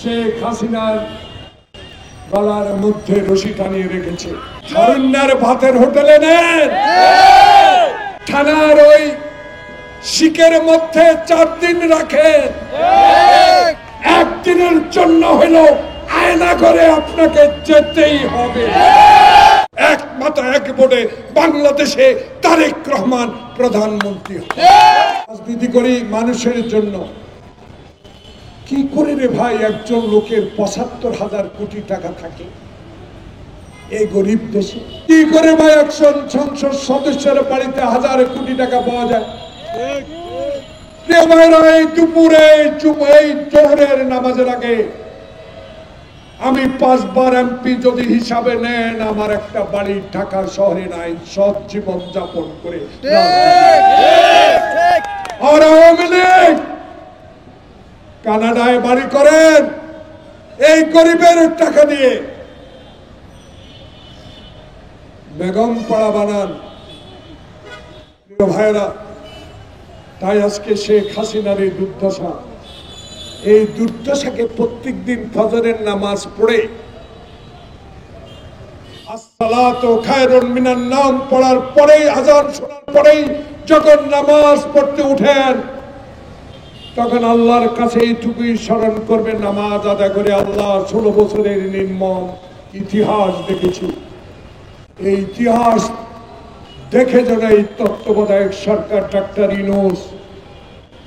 শেখ হাসিনার গলার মধ্যে রশি টানিয়ে রেখেছে। ঝরনার ভাতের হোটেলে নেন, থানার ওই শিকের মধ্যে 4 দিন রাখেন, একদিনের জন্য হলো আয়না করে আপনাকে যেতেই হবে। এক মাথা এক বোর্ডে বাংলাদেশে তারেক রহমান প্রধানমন্ত্রী। রাজনীতি করি মানুষের জন্য। কি করে রে ভাই একজন লোকের ৭৫,০০০ কোটি টাকা থাকে এই গরিব দেশে? কি করে ভাই একজন সংসদ সদস্যের বাড়িতে ১,০০০ কোটি টাকা পাওয়া যায়? এই দুপুরে এই জোহরের নামাজের আগে আমি 5 বার এমপি যদি হিসাবে নেন, আমার একটা বাড়ি ঢাকা শহরে নাই, সৎ জীবন যাপন করে। আর আওয়ামী লীগ কানাডায় বাড়ি করেন এই গরিবের টাকা দিয়ে, বেগম পাড়া বানান। ভাইরা, তাই আজকে শেখ হাসিনার এই দুর্দশা, এই দুর্দশাকে প্রত্যেক দিন ফজরের নামাজ পড়ে আসসালাতু খায়রুন মিনান নাম পড়ার পরেই, আজান শোনার পরেই যখন নামাজ পড়তে উঠেন, তখন আল্লাহর কাছে এইটুকুই স্মরণ করবেন, নামাজ আদায় করে আল্লাহ 16 বছরের নির্মম ইতিহাস দেখেছি। এই ইতিহাস দেখে যেন এই তত্ত্বাবধায়ক সরকার ডাক্তার ইউনূস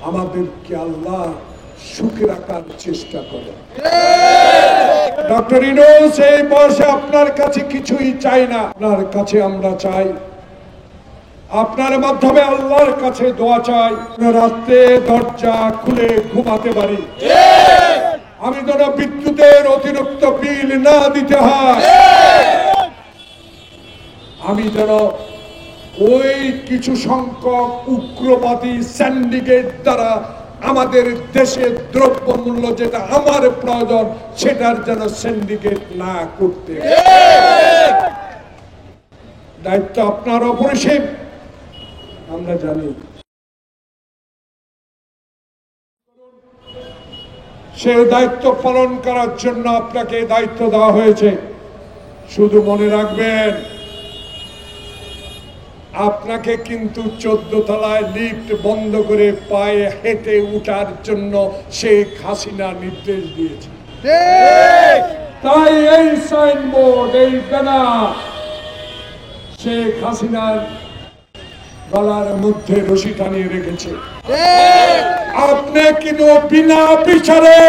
আমাদেরকে আল্লাহ সুখে রাখার চেষ্টা করে। ডক্টর ইউনূস এই বয়সে আপনার কাছে কিছুই চাই না, আপনার কাছে আমরা চাই, আপনার মাধ্যমে আল্লাহর কাছে দোয়া চাই, রাতে দরজা খুলে ঘুমাতে পারি, আমি যেন বিদ্যুতের অতিরিক্ত বিল না দিতে হয়, আমি যেন ওই কিছু সংখ্যক উগ্রবাদী সিন্ডিকেট দ্বারা আমাদের দেশের দ্রব্যমূল্য যেটা আমার প্রয়োজন সেটার যেন সিন্ডিকেট না করতে। দায়িত্ব আপনার অপরিসীম, আমরা জানি। সেই দায়িত্ব পালন করার জন্য আপনাকে দায়িত্ব দেওয়া হয়েছে। শুধু মনে রাখবেন, আপনাকে কিন্তু 14 তলায় লিফট বন্ধ করে পায়ে হেঁটে উঠার জন্য শেখ হাসিনা নির্দেশ দিয়েছে। তাই এই সাইনবোর্ড, এই ব্যানার শেখ হাসিনার গলার মধ্যে রশি টানিয়ে রেখেছে। আপনি কিন্তু বিনা বিচারে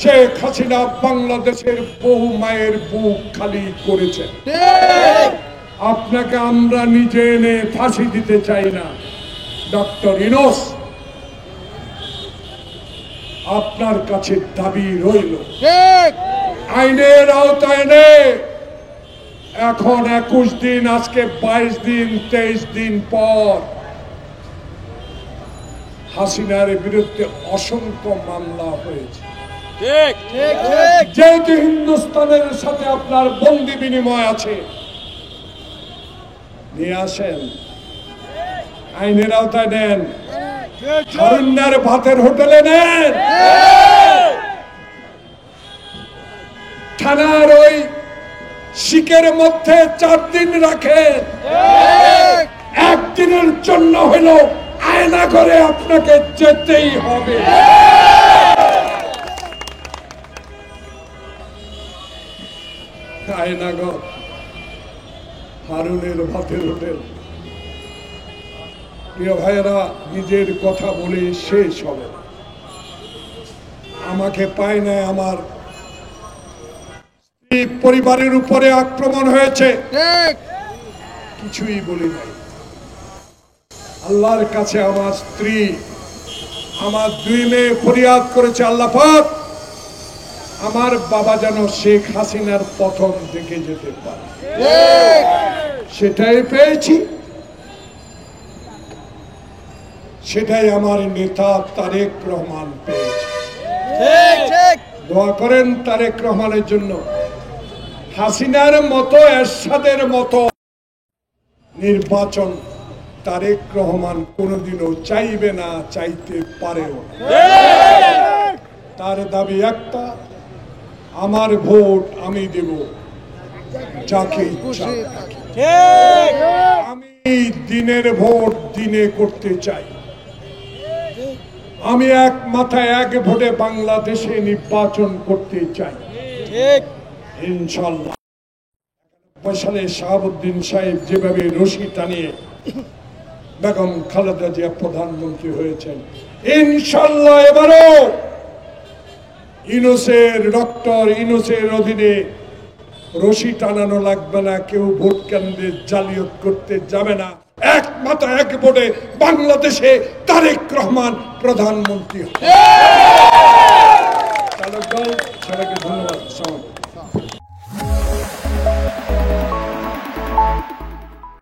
শেখ হাসিনা বাংলাদেশের বহু মায়ের বুক খালি করেছে। আপনাকে আমরা নিজে এনে ফাঁসি দিতে চাই না। ডক্টর ইউনূস, আপনার কাছে দাবি রইল, আইনের আওতায় এনে এখন 21 দিন, আজকে 22 দিন, 23 দিন পর হাসিনার বিরুদ্ধে অসংখ্য মামলা হয়েছে। যেহেতু হিন্দুস্তানের সাথে আপনার বন্দি বিনিময় আছে, নিয়ে আসেন, আইনের আওতায় নেন, ঝরনার ভাতের হোটেলে নেন, থানার ওই শিকের মধ্যে 4 দিন রাখেন, একদিনের জন্য হলো আয়না করে আপনাকে যেতেই হবে। আয়নাগর হারুনের ভাতের হোটেল। প্রিয় ভাইয়েরা, নিজের কথা বলে শেষ হবে। আমাকে পায় না, আমার স্ত্রী পরিবারের উপরে আক্রমণ হয়েছে, কিছুই বলি নাই। আল্লাহর কাছে আমার স্ত্রী, আমার 2 মেয়ে ফরিয়াদ করেছে, আল্লাহ পাক আমার বাবা যেন শেখ হাসিনার পতন দেখে যেতে পারে। সেটাই পেয়েছি, সেটাই আমার নেতা তারেক রহমান পেয়েছে। দোয়া করেন তারেক রহমানের জন্য। হাসিনার মতো, এরশাদের মতো নির্বাচন তারেক রহমান কোনোদিনও চাইবে না, চাইতে পারেও না। তার দাবি একটা, আমার ভোট আমি দেব যাকে ইচ্ছা। আমি দিনের ভোট দিনে করতে চাই। আমি এক মাথায় এক ভোটে বাংলাদেশে নির্বাচন করতে চাই ইনশাল্লাহ। সালে শাহাবুদ্দিন সাহেব যেভাবে রশি টানিয়ে বেগম খালেদা জিয়া প্রধানমন্ত্রী হয়েছেন, ইনশাল্লাহ এবারও ডক্টর ইউনূসের অধীনে রশি টানানো লাগবে না, কেউ ভোট কেন্দ্রে জালিয়াত করতে যাবে না। এক মাথা এক ভোটে বাংলাদেশে তারেক রহমান প্রধানমন্ত্রী। সবাইকে ধন্যবাদ।